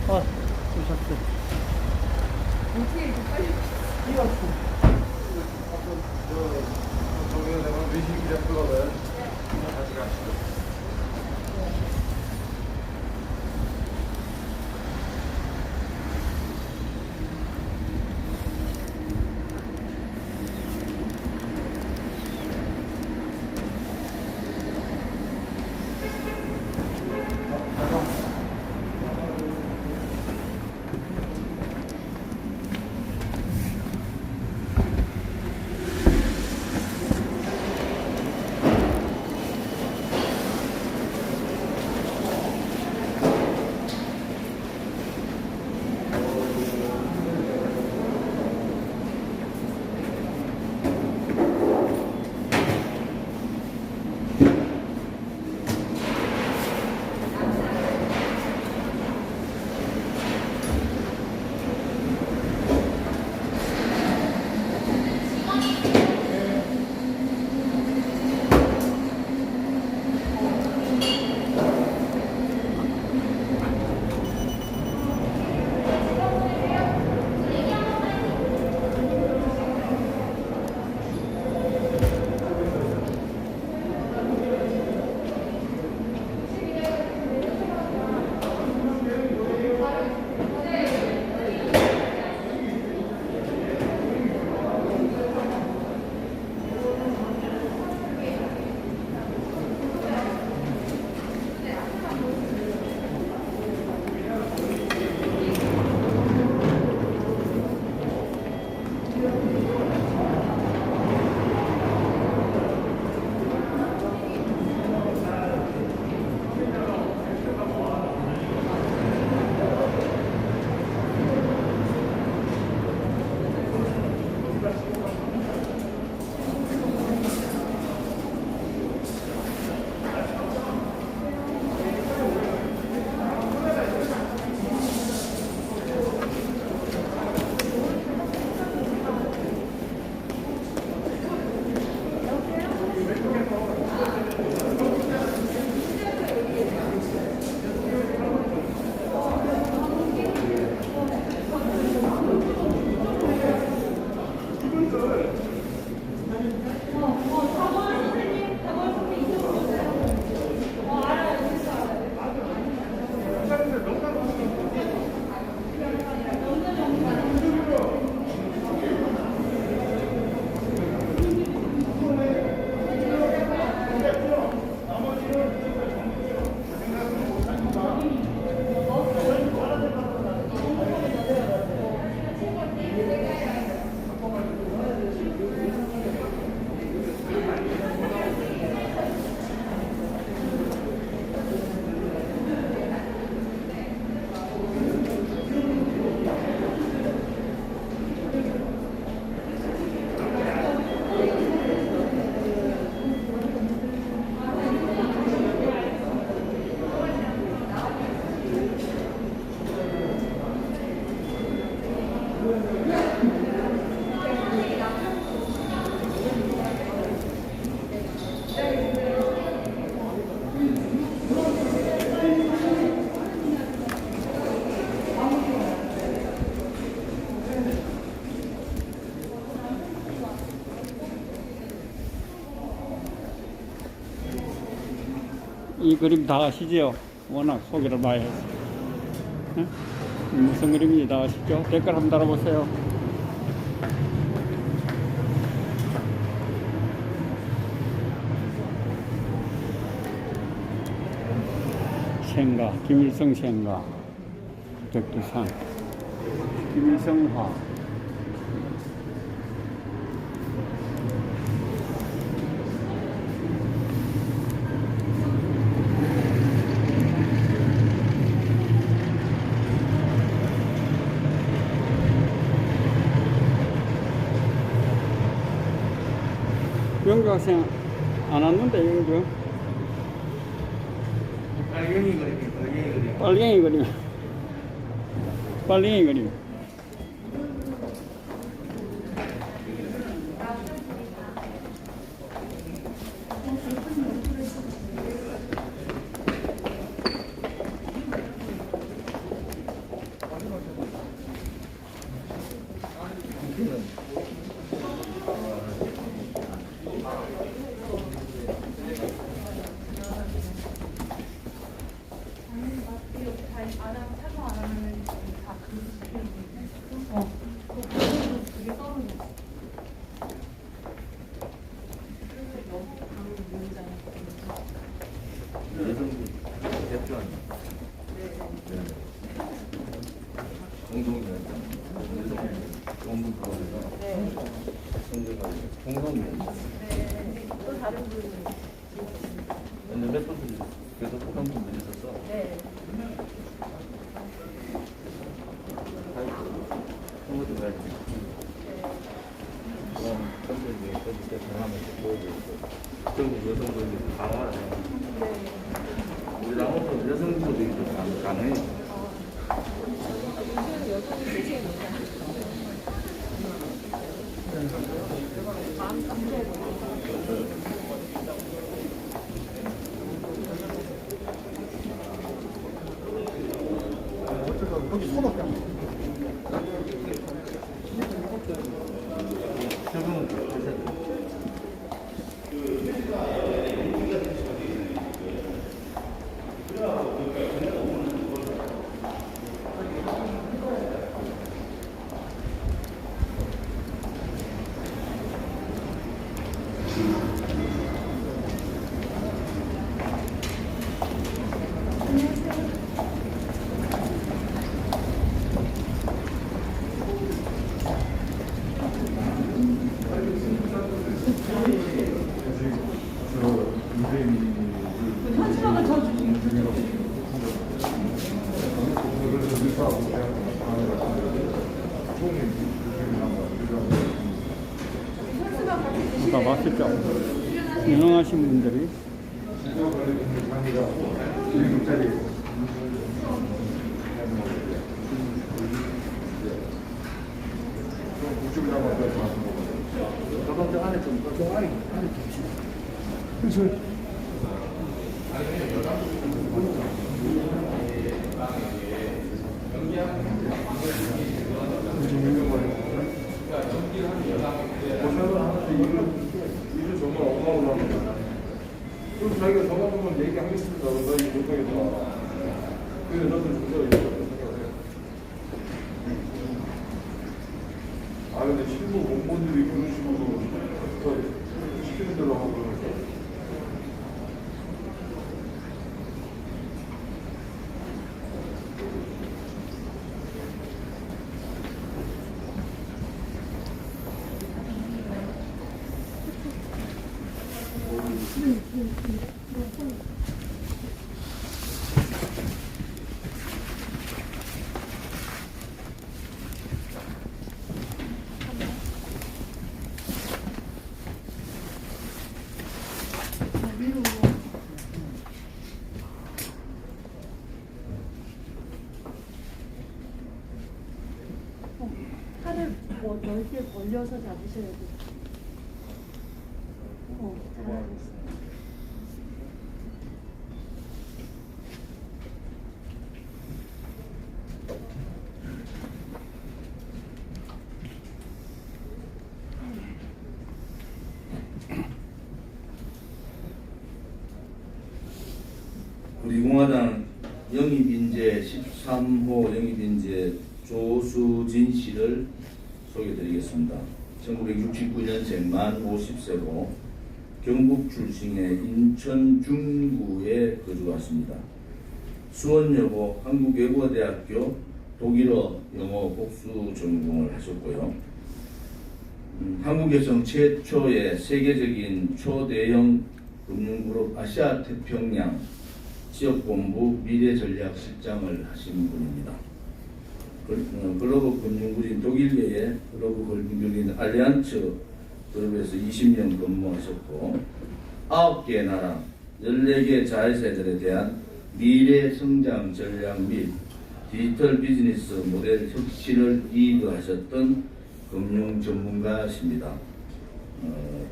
아, 오셨어. 어떻게 이렇게 빨리 이었어. 저기에 내가 외식이 잡혀가봐요. 다시 가시죠. 이 그림 다 아시죠? 워낙 소개를 많이 해서. 응? 무슨 그림인지 다 아시죠? 댓글 한번 달아보세요. 생가, 김일성 생가, 백두산, 김일성화. 영주 학생 안 왔는데, 영주? 빨갱이 그림이 빨갱이 그림. 빨갱이 그림. 빨갱이 그림. 안 하면 착용 안 하면 다 그거 그게 떨어져. 너무 강한 문제잖아요. 여성분 대표한 공동위원장 여성분 가운데서 네. 성적가 공동위원장 네. 또 다른 분은 근데 몇 분들이 계속 그런 분들이 있어서 네. 그것도 가야지 그럼 선생님이 거기서 경험해서 보여주고 전국 여성분들이 강화를 해요 네. 우리 당원도 여성분들이 강해요 요즘 여성이 대세에 있잖아요. 마음 감사해요. 거기 소독 좀. 적응은 하세요 다 맛있죠? 유능하신 분들이. 저번 주 안에 좀 안에 그래서 일을 정말 어마어마합니다. 그럼 자기가 전화번호 얘기하겠습니다. 너 이거 못하겠다. 그래서 저도 진짜 이렇게 생각해요. 아 근데 실무 공무원들이 그런 식으로 시키는 대로 하고 그러니까. 팔을 뭐 넓게 벌려서 잡으셔야 돼요. 잘하고 있어요. 우리 공화당 영입인재 13호 영입인재 조수진 씨를 소개드리겠습니다. 1969년생 만 50세로 경북 출신의 인천 중구에 거주했습니다. 수원여고 한국외국어대학교 독일어 영어 복수 전공을 하셨고요. 한국에서 최초의 세계적인 초대형 금융그룹 아시아태평양 지역본부 미래전략실장을 하신 분입니다. 글로벌 금융그룹인 독일계의 글로벌 금융그룹인 알리안츠 그룹에서 20년 근무하셨고 9개 나라 14개 자회사들에 대한 미래 성장 전략 및 디지털 비즈니스 모델 혁신을 리드하셨던 금융 전문가십니다.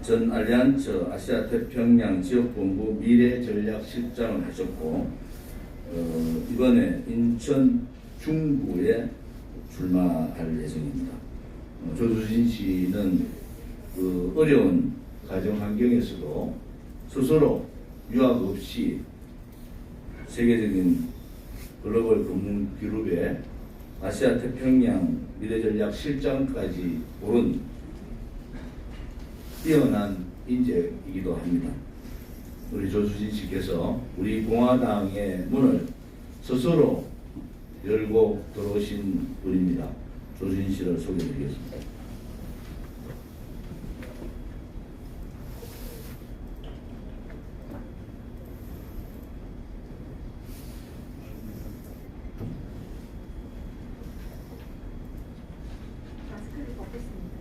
전 알리안츠 아시아 태평양 지역본부 미래 전략 실장을 하셨고 이번에 인천 중구에 출마할 예정입니다. 조수진 씨는 그 어려운 가정 환경에서도 스스로 유학 없이 세계적인 글로벌 금융그룹의 아시아 태평양 미래전략 실장까지 오른 뛰어난 인재이기도 합니다. 우리 조수진 씨께서 우리 공화당의 문을 스스로 열고 들어오신 분입니다. 조수진 씨를 소개해드리겠습니다. 마스크를 벗겠습니다.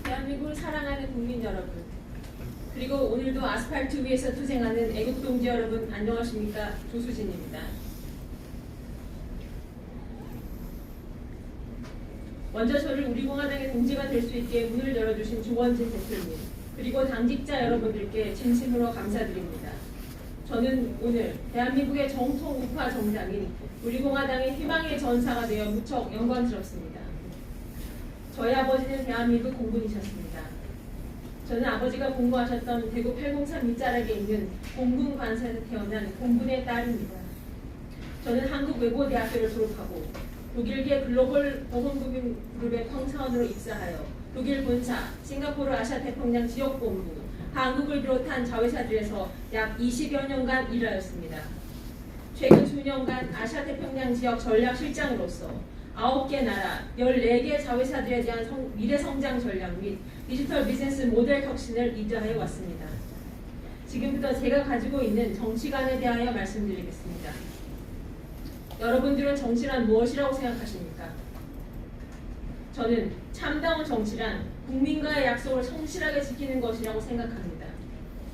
대한민국을 사랑하는 국민 여러분, 그리고 오늘도 아스팔트 위에서 투쟁하는 애국동지 여러분, 안녕하십니까? 조수진입니다. 먼저 저를 우리공화당의 동지가 될 수 있게 문을 열어주신 조원진 대표님, 그리고 당직자 여러분들께 진심으로 감사드립니다. 저는 오늘 대한민국의 정통 우파 정당인 우리공화당의 희망의 전사가 되어 무척 영광스럽습니다. 저희 아버지는 대한민국 공군이셨습니다. 저는 아버지가 공부하셨던 대구 803 밑자락에 있는 공군관사에서 태어난 공군의 딸입니다. 저는 한국외고대학교를 졸업하고 독일계 글로벌 보건금융그룹의 평사원으로 입사하여 독일 본사, 싱가포르 아시아태평양 지역본부, 한국을 비롯한 자회사들에서 약 20여 년간 일하였습니다. 최근 수년간 아시아태평양 지역 전략실장으로서 9개 나라, 14개 자회사들에 대한 미래성장 전략 및 디지털 비즈니스 모델 혁신을 리드하여 왔습니다. 지금부터 제가 가지고 있는 정치관에 대하여 말씀드리겠습니다. 여러분들은 정치란 무엇이라고 생각하십니까? 저는 참다운 정치란 국민과의 약속을 성실하게 지키는 것이라고 생각합니다.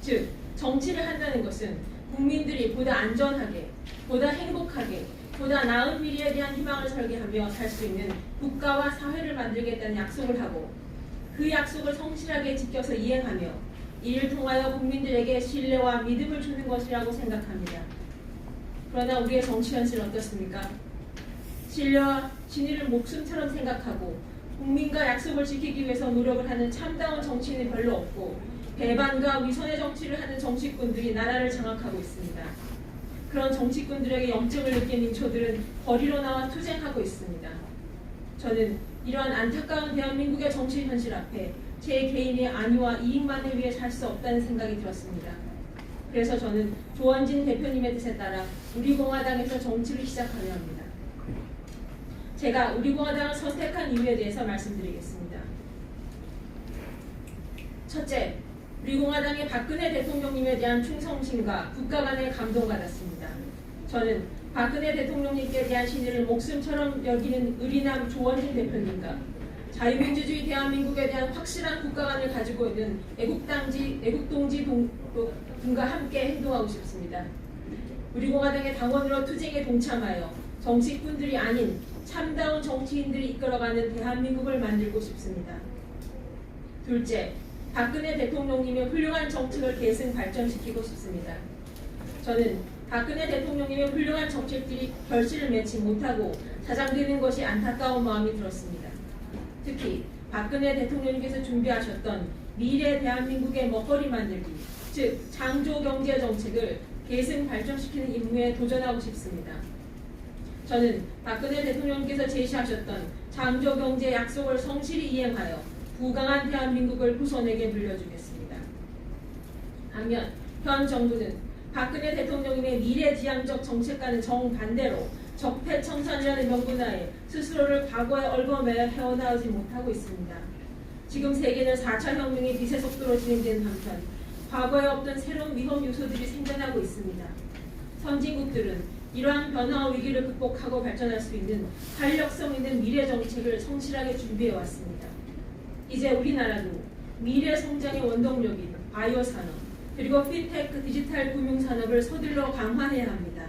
즉, 정치를 한다는 것은 국민들이 보다 안전하게, 보다 행복하게, 보다 나은 미래에 대한 희망을 설계하며 살 수 있는 국가와 사회를 만들겠다는 약속을 하고 그 약속을 성실하게 지켜서 이행하며 이를 통하여 국민들에게 신뢰와 믿음을 주는 것이라고 생각합니다. 그러나 우리의 정치 현실은 어떻습니까? 신뢰와 진위를 목숨처럼 생각하고 국민과 약속을 지키기 위해서 노력을 하는 참다운 정치인은 별로 없고 배반과 위선의 정치를 하는 정치꾼들이 나라를 장악하고 있습니다. 그런 정치꾼들에게 염증을 느낀 민초들은 거리로 나와 투쟁하고 있습니다. 저는 이러한 안타까운 대한민국의 정치 현실 앞에 제 개인의 안위와 이익만을 위해 살 수 없다는 생각이 들었습니다. 그래서 저는 조원진 대표님의 뜻에 따라 우리공화당에서 정치를 시작하려 합니다. 제가 우리공화당을 선택한 이유에 대해서 말씀드리겠습니다. 첫째, 우리공화당의 박근혜 대통령님에 대한 충성심과 국가 간의 감동받았습니다. 저는 박근혜 대통령님께 대한 신의를 목숨처럼 여기는 의리남 조원진 대표님과 자유민주주의 대한민국에 대한 확실한 국가관을 가지고 있는 애국동지 분과 함께 행동하고 싶습니다. 우리공화당의 당원으로 투쟁에 동참하여 정치꾼들이 아닌 참다운 정치인들이 이끌어가는 대한민국을 만들고 싶습니다. 둘째, 박근혜 대통령님의 훌륭한 정책을 계승 발전시키고 싶습니다. 저는 박근혜 대통령님의 훌륭한 정책들이 결실을 맺지 못하고 사장되는 것이 안타까운 마음이 들었습니다. 특히 박근혜 대통령님께서 준비하셨던 미래 대한민국의 먹거리 만들기, 즉 창조경제 정책을 계승 발전시키는 임무에 도전하고 싶습니다. 저는 박근혜 대통령께서 제시하셨던 창조경제 약속을 성실히 이행하여 부강한 대한민국을 후손에게 물려주겠습니다. 반면 현 정부는 박근혜 대통령님의 미래지향적 정책과는 정반대로 적폐청산이라는 명분하에 스스로를 과거에 얽어매어 헤어나오지 못하고 있습니다. 지금 세계는 4차 혁명의 빛의 속도로 진행되는 한편 과거에 없던 새로운 위험 요소들이 생겨나고 있습니다. 선진국들은 이러한 변화와 위기를 극복하고 발전할 수 있는 활력성 있는 미래 정책을 성실하게 준비해 왔습니다. 이제 우리나라도 미래 성장의 원동력인 바이오 산업 그리고 핀테크 디지털 금융 산업을 서둘러 강화해야 합니다.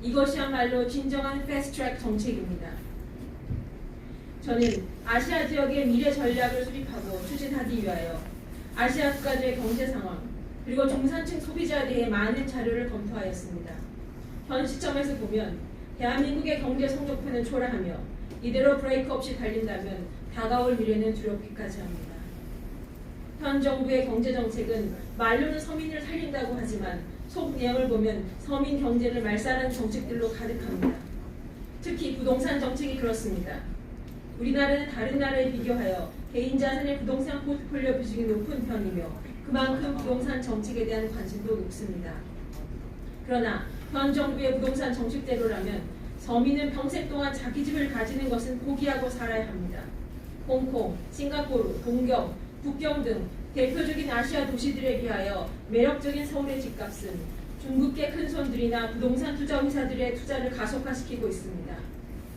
이것이야말로 진정한 패스트트랙 정책입니다. 저는 아시아 지역의 미래 전략을 수립하고 추진하기 위하여 아시아 국가들의 경제 상황 그리고 중산층 소비자에 대해 많은 자료를 검토하였습니다. 현 시점에서 보면 대한민국의 경제 성적표는 초라하며 이대로 브레이크 없이 달린다면 다가올 미래는 두렵기까지 합니다. 현 현 정부의 경제정책은 말로는 서민을 살린다고 하지만 속 내용을 보면 서민 경제를 말살하는 정책들로 가득합니다. 특히 부동산 정책이 그렇습니다. 우리나라는 다른 나라에 비교하여 개인 자산의 부동산 포트폴리오 비중이 높은 편이며 그만큼 부동산 정책에 대한 관심도 높습니다. 그러나 현 정부의 부동산 정책대로라면 서민은 평생 동안 자기 집을 가지는 것은 포기하고 살아야 합니다. 홍콩, 싱가포르, 동경, 북경 등 대표적인 아시아 도시들에 비하여 매력적인 서울의 집값은 중국계 큰손들이나 부동산 투자 회사들의 투자를 가속화시키고 있습니다.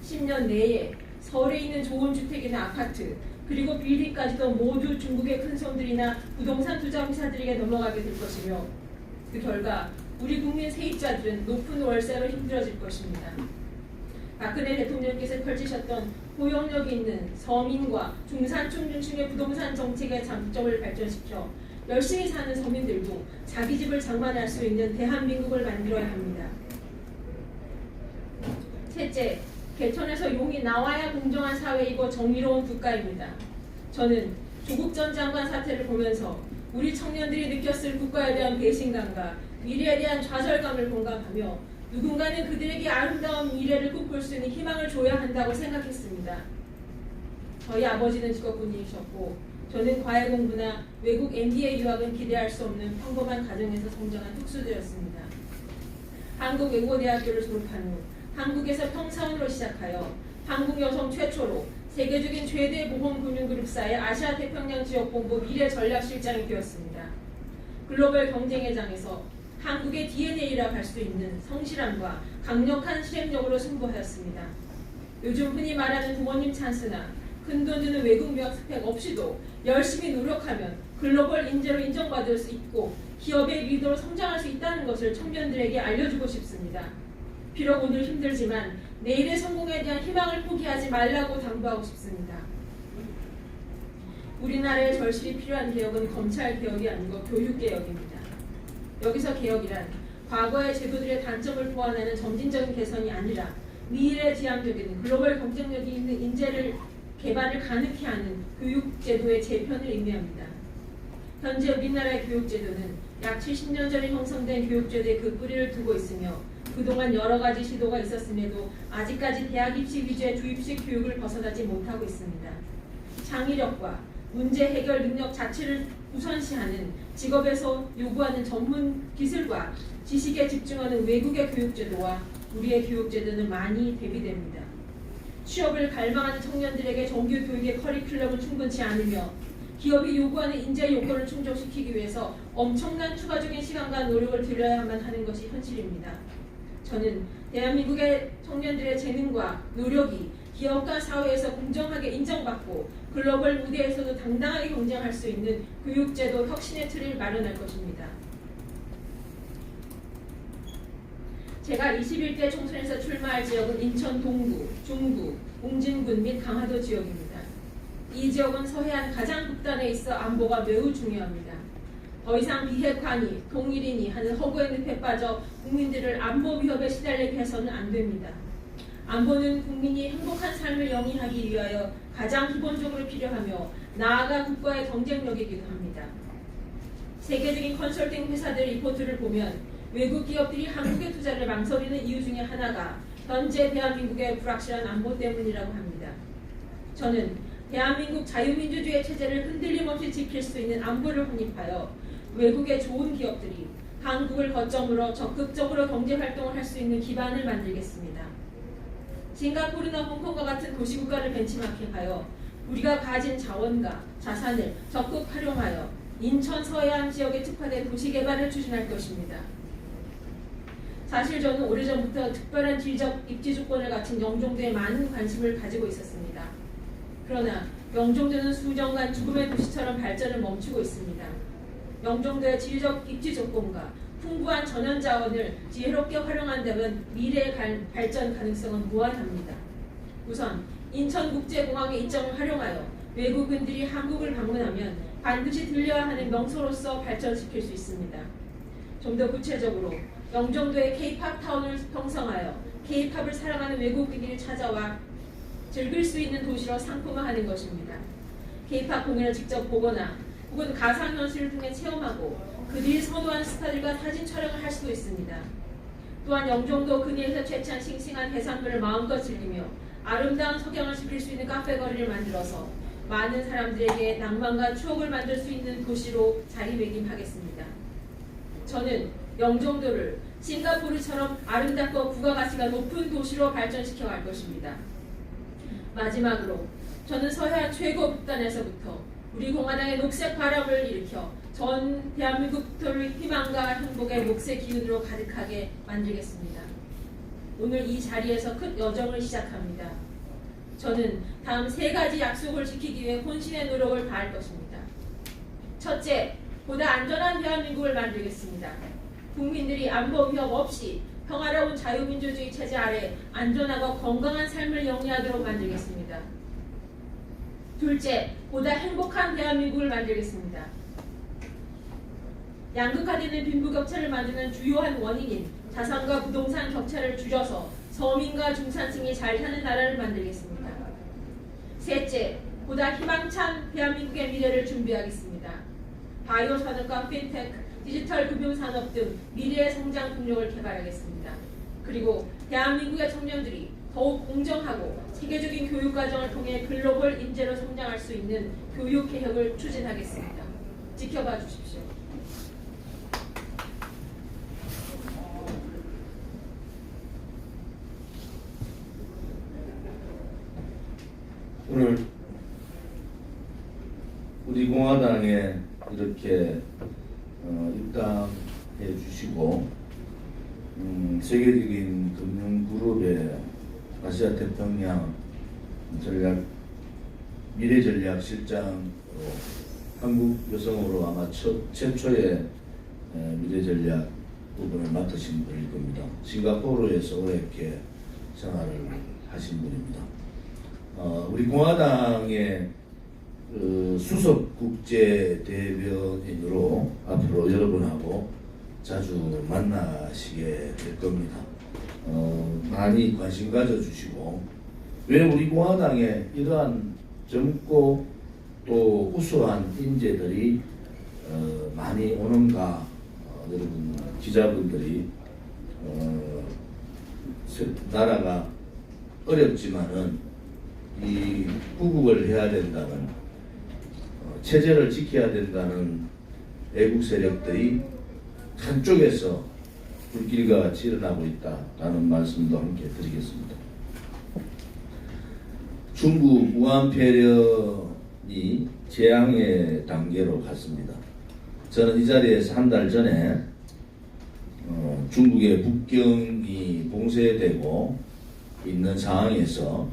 10년 내에 서울에 있는 좋은 주택이나 아파트 그리고 빌딩까지도 모두 중국의 큰손들이나 부동산 투자 회사들에게 넘어가게 될 것이며 그 결과 우리 국민 세입자들은 높은 월세로 힘들어질 것입니다. 박근혜 대통령께서 펼치셨던 포용력 있는 서민과 중산층 중심의 부동산 정책의 장점을 발전시켜 열심히 사는 서민들도 자기 집을 장만할 수 있는 대한민국을 만들어야 합니다. 셋째, 개천에서 용이 나와야 공정한 사회이고 정의로운 국가입니다. 저는 조국 전 장관 사태를 보면서 우리 청년들이 느꼈을 국가에 대한 배신감과 미래에 대한 좌절감을 공감하며 누군가는 그들에게 아름다운 미래를 꿈꿀 수 있는 희망을 줘야 한다고 생각했습니다. 저희 아버지는 직업군인이셨고 저는 과외 공부나 외국 MBA 유학은 기대할 수 없는 평범한 가정에서 성장한 특수자였습니다. 한국외국어대학교를 졸업한 후 한국에서 평사원으로 시작하여 한국 여성 최초로 세계적인 최대 보험금융그룹사의 아시아 태평양 지역본부 미래전략실장이 되었습니다. 글로벌 경쟁의 장에서 한국의 DNA라 할 수 있는 성실함과 강력한 실행력으로 승부하였습니다. 요즘 흔히 말하는 부모님 찬스나 큰돈 드는 외국 유학 스펙 없이도 열심히 노력하면 글로벌 인재로 인정받을 수 있고 기업의 리더로 성장할 수 있다는 것을 청년들에게 알려주고 싶습니다. 비록 오늘 힘들지만 내일의 성공에 대한 희망을 포기하지 말라고 당부하고 싶습니다. 우리나라에 절실히 필요한 개혁은 검찰 개혁이 아니고 교육 개혁입니다. 여기서 개혁이란 과거의 제도들의 단점을 보완하는 점진적인 개선이 아니라 미래지향적인 글로벌 경쟁력이 있는 인재를 개발을 가능케 하는 교육제도의 재편을 의미합니다. 현재 우리나라의 교육제도는 약 70년 전에 형성된 교육제도에 그 뿌리를 두고 있으며 그동안 여러 가지 시도가 있었음에도 아직까지 대학 입시 위주의 주입식 교육을 벗어나지 못하고 있습니다. 창의력과 문제 해결 능력 자체를 우선시하는 직업에서 요구하는 전문 기술과 지식에 집중하는 외국의 교육제도와 우리의 교육제도는 많이 대비됩니다. 취업을 갈망하는 청년들에게 정규 교육의 커리큘럼은 충분치 않으며 기업이 요구하는 인재 요건을 충족시키기 위해서 엄청난 추가적인 시간과 노력을 들여야만 하는 것이 현실입니다. 저는 대한민국의 청년들의 재능과 노력이 기업과 사회에서 공정하게 인정받고 글로벌 무대에서도 당당하게 경쟁할 수 있는 교육제도 혁신의 틀을 마련할 것입니다. 제가 21대 총선에서 출마할 지역은 인천 동구, 중구, 웅진군 및 강화도 지역입니다. 이 지역은 서해안 가장 북단에 있어 안보가 매우 중요합니다. 더 이상 비핵화니 통일이니 하는 허구의 늪에 빠져 국민들을 안보 위협에 시달리게 해서는 안 됩니다. 안보는 국민이 행복한 삶을 영위하기 위하여 가장 기본적으로 필요하며 나아가 국가의 경쟁력이기도 합니다. 세계적인 컨설팅 회사들 리포트를 보면 외국 기업들이 한국에 투자를 망설이는 이유 중에 하나가 현재 대한민국의 불확실한 안보 때문이라고 합니다. 저는 대한민국 자유민주주의 체제를 흔들림 없이 지킬 수 있는 안보를 확립하여 외국의 좋은 기업들이 한국을 거점으로 적극적으로 경제활동을 할 수 있는 기반을 만들겠습니다. 싱가포르나 홍콩과 같은 도시국가를 벤치마킹하여 우리가 가진 자원과 자산을 적극 활용하여 인천 서해안 지역에 특화된 도시개발을 추진할 것입니다. 사실 저는 오래전부터 특별한 지리적 입지 조건을 갖춘 영종도에 많은 관심을 가지고 있었습니다. 그러나 영종도는 수년간 죽음의 도시처럼 발전을 멈추고 있습니다. 영종도의 지리적 입지 조건과 풍부한 전현 자원을 지혜롭게 활용한다면 미래의 발전 가능성은 무한합니다. 우선 인천국제공항의 이점을 활용하여 외국인들이 한국을 방문하면 반드시 들려야 하는 명소로서 발전시킬 수 있습니다. 좀 더 구체적으로 영종도의 K-팝 타운을 형성하여 K-팝을 사랑하는 외국인들이 찾아와 즐길 수 있는 도시로 상품화하는 것입니다. K-팝 공연을 직접 보거나 혹은 가상현실을 통해 체험하고 그들이 선호한 스타들과 사진 촬영을 할 수도 있습니다. 또한 영종도 근위에서 채취한 싱싱한 해산물을 마음껏 즐기며 아름다운 석양을 즐길 수 있는 카페 거리를 만들어서 많은 사람들에게 낭만과 추억을 만들 수 있는 도시로 자리매김하겠습니다. 저는 영종도를 싱가포르처럼 아름답고 부가가치가 높은 도시로 발전시켜 갈 것입니다. 마지막으로 저는 서해안 최고 북단에서부터 우리 공화당의 녹색 바람을 일으켜 전 대한민국을 희망과 행복의 녹색 기운으로 가득하게 만들겠습니다. 오늘 이 자리에서 큰 여정을 시작합니다. 저는 다음 3가지 약속을 지키기 위해 혼신의 노력을 다할 것입니다. 첫째, 보다 안전한 대한민국을 만들겠습니다. 국민들이 안보 위협 없이 평화로운 자유민주주의 체제 아래 안전하고 건강한 삶을 영위하도록 만들겠습니다. 둘째, 보다 행복한 대한민국을 만들겠습니다. 양극화되는 빈부격차를 만드는 주요한 원인인 자산과 부동산 격차를 줄여서 서민과 중산층이 잘 사는 나라를 만들겠습니다. 셋째, 보다 희망찬 대한민국의 미래를 준비하겠습니다. 바이오 산업과 핀테크, 디지털 금융산업 등 미래의 성장 동력을 개발하겠습니다. 그리고 대한민국의 청년들이 더욱 공정하고 세계적인 교육과정을 통해 글로벌 인재로 성장할 수 있는 교육개혁을 추진하겠습니다. 지켜봐 주십시오. 오늘 우리 공화당에 이렇게 입당해 주시고 세계적인 금융그룹의 아시아 태평양 미래 전략 실장으로 한국 여성으로 아마 최초의 미래 전략 부분을 맡으신 분일 겁니다. 싱가포르에서 오랫게 생활을 하신 분입니다. 우리 공화당의 수석 국제 대변인으로 앞으로 여러분하고 자주 만나시게 될 겁니다. 많이 관심 가져주시고, 왜 우리 공화당에 이러한 젊고 또 우수한 인재들이 많이 오는가, 여러분 기자분들이 나라가 어렵지만은 이 구국을 해야 된다는 체제를 지켜야 된다는 애국 세력들이 한쪽에서 불길과 같이 일어나고 있다라는 말씀도 함께 드리겠습니다. 중국 우한 폐렴이 재앙의 단계로 갔습니다. 저는 이 자리에서 한 달 전에 중국의 북경이 봉쇄되고 있는 상황에서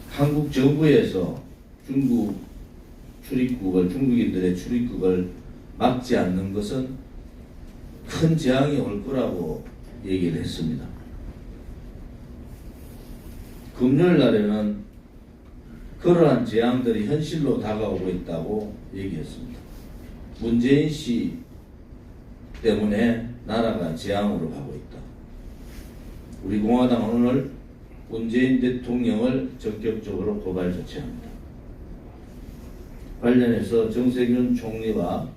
한국 정부에서 중국인들의 출입국을 막지 않는 것은 큰 재앙이 올 거라고 얘기를 했습니다. 금요일 날에는 그러한 재앙들이 현실로 다가오고 있다고 얘기했습니다. 문재인 씨 때문에 나라가 재앙으로 가고 있다. 우리 공화당은 오늘 문재인 대통령을 적극적으로 고발 조치합니다. 관련해서 정세균 총리와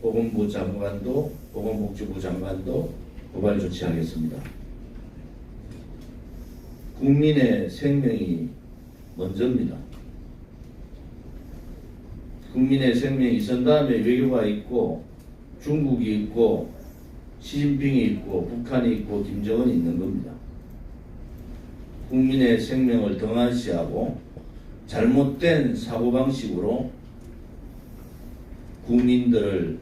보건복지부 장관도 고발 조치하겠습니다. 국민의 생명이 먼저입니다. 국민의 생명이 선 다음에 외교가 있고 중국이 있고 시진핑이 있고 북한이 있고 김정은이 있는 겁니다. 국민의 생명을 등한시하고 잘못된 사고방식으로 국민들을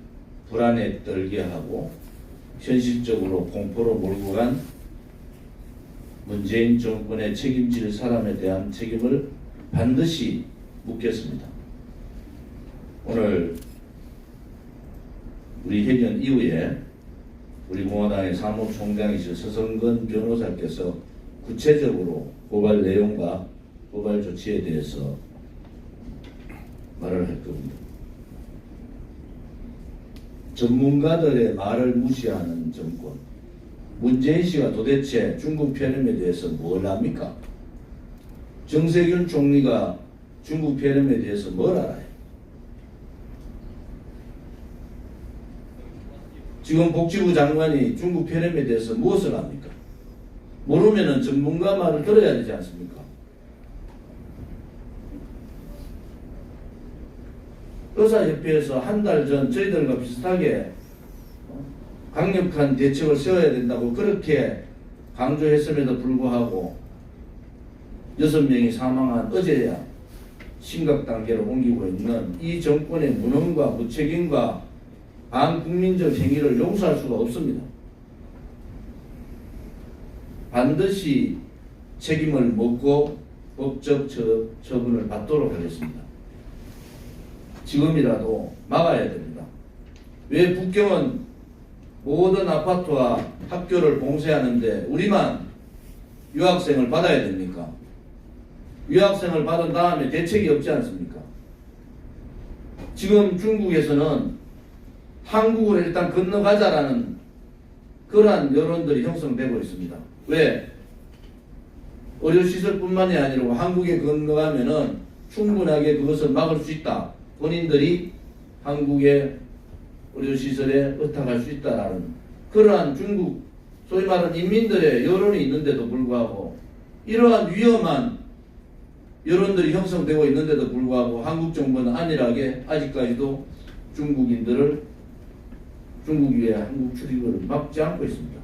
불안에 떨게 하고 현실적으로 공포로 몰고 간 문재인 정권의 책임질 사람에 대한 책임을 반드시 묻겠습니다. 오늘 우리 회견 이후에 우리 공화당의 사무총장이신 서성근 변호사께서 구체적으로 고발 내용과 고발 조치에 대해서 말을 할 겁니다. 전문가들의 말을 무시하는 정권. 문재인 씨가 도대체 중국 폐렴에 대해서 뭘 합니까? 정세균 총리가 중국 폐렴에 대해서 뭘 알아요? 지금 복지부 장관이 중국 폐렴에 대해서 무엇을 합니까? 모르면은 전문가 말을 들어야 되지 않습니까? 의사협회에서 한 달 전 저희들과 비슷하게 강력한 대책을 세워야 된다고 그렇게 강조했음에도 불구하고 6명이 사망한 어제야 심각 단계로 옮기고 있는 이 정권의 무능과 무책임과 반국민적 행위를 용서할 수가 없습니다. 반드시 책임을 묻고 법적 처분을 받도록 하겠습니다. 지금이라도 막아야 됩니다. 왜 북경은 모든 아파트와 학교를 봉쇄하는데 우리만 유학생을 받아야 됩니까? 유학생을 받은 다음에 대책이 없지 않습니까? 지금 중국에서는 한국으로 일단 건너가자라는 그러한 여론들이 형성되고 있습니다. 왜? 의료시설뿐만이 아니라 한국에 건너가면은 충분하게 그것을 막을 수 있다. 본인들이 한국의 의료시설에 의탁할 수 있다라는 그러한 중국 소위 말하는 인민들의 여론이 있는데도 불구하고 이러한 위험한 여론들이 형성되고 있는데도 불구하고 한국 정부는 안일하게 아직까지도 중국의 한국 출입을 막지 않고 있습니다.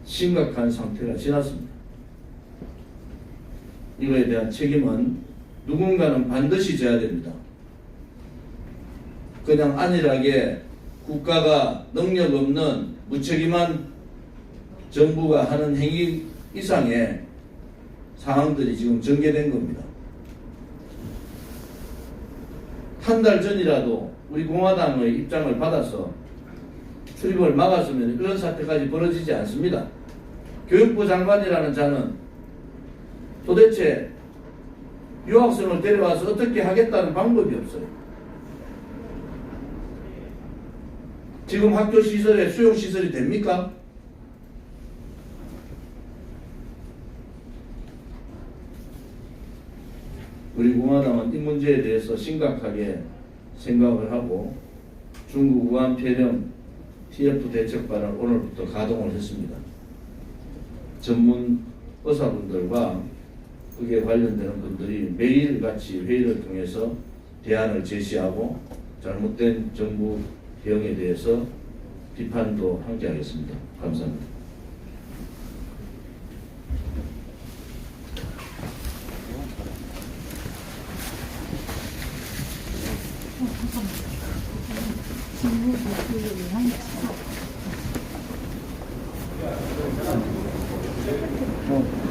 심각한 상태가 지났습니다. 이거에 대한 책임은 누군가는 반드시 져야 됩니다. 그냥 안일하게 국가가 능력 없는 무책임한 정부가 하는 행위 이상의 상황들이 지금 전개된 겁니다. 한 달 전이라도 우리 공화당의 입장을 받아서 출입을 막았으면 이런 사태까지 벌어지지 않습니다. 교육부 장관이라는 자는 도대체 유학생을 데려와서 어떻게 하겠다는 방법이 없어요. 지금 학교 시설에 수용시설이 됩니까? 우리 공화당은 이 문제에 대해서 심각하게 생각을 하고 중국 우한 폐렴 TF 대책반을 오늘부터 가동을 했습니다. 전문 의사분들과 그게 관련되는 분들이 매일같이 회의를 통해서 대안을 제시하고 잘못된 정부 대응에 대해서 비판도 함께 하겠습니다. 감사합니다.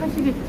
하시겠지.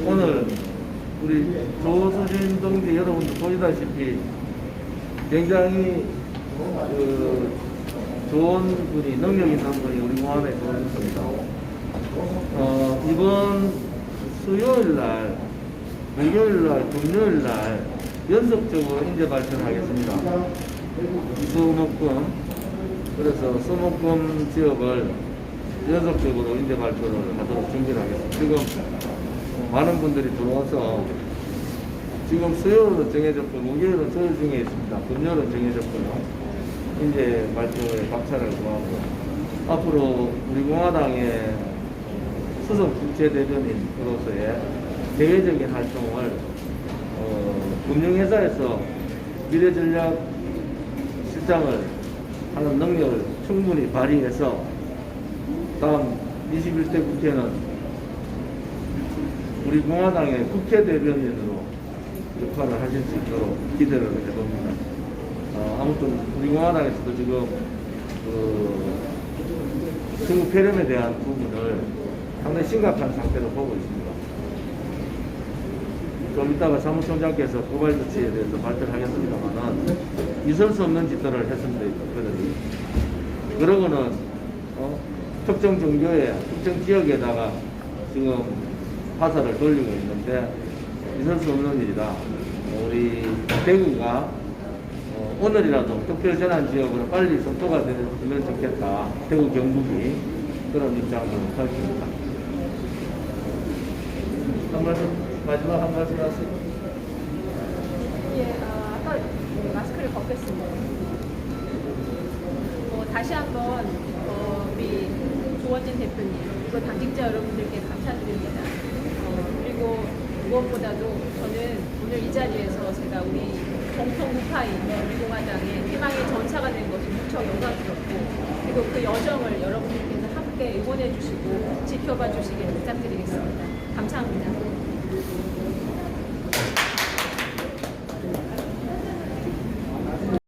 오늘 우리 조수진 동지 여러분들 보시다시피 굉장히 좋은 분이, 능력 있는 분이 우리 공화당에 들어오셨습니다. 이번 수요일날, 목요일날, 금요일날 연속적으로 인재 발표를 하겠습니다. 수목금, 그래서 수목금 지역을 연속적으로 인재 발표를 하도록 준비를 하겠습니다. 지금 많은 분들이 들어와서 지금 수요일은 정해졌고 목요일은 소요 중에 있습니다. 금요일은 정해졌고요. 이제 발표에 박차를 구하고 앞으로 우리 공화당의 수석 국제대변인으로서의 대외적인 활동을 금융회사에서 미래전략 실장을 하는 능력을 충분히 발휘해서 다음 21대 국회는 우리 공화당의 국회 대변인으로 역할을 하실 수 있도록 기대를 해봅니다. 아무튼 우리 공화당에서도 지금 중국 폐렴에 대한 부분을 상당히 심각한 상태로 보고 있습니다. 좀 이따가 사무총장께서 고발 조치에 대해서 발표하겠습니다만은 있을 수 없는 짓들을 했습니다. 그들이. 그러고는 특정 종교의 특정 지역에다가 지금 화살을 돌리고 있는데 있을 수 없는 일이다. 우리 대구가 오늘이라도 특별재난 지역으로 빨리 선포가 되면 좋겠다. 대구 경북이 그런 입장을 밝힙니다. 한 말씀, 마지막 한 말씀 하세요. 예, 아까 마스크를 벗겼습니다. 다시 한번 우리 조원진 대표님 그리고 당직자 여러분들께 감사드립니다. 그리고 무엇보다도 저는 오늘 이 자리에서 제가 우리 정통 우파인 우리공화당의 희망의 전사가 된 것이 무척 영광스럽고 그리고 그 여정을 여러분들께서 함께 응원해 주시고 지켜봐 주시길 부탁드리겠습니다. 감사합니다.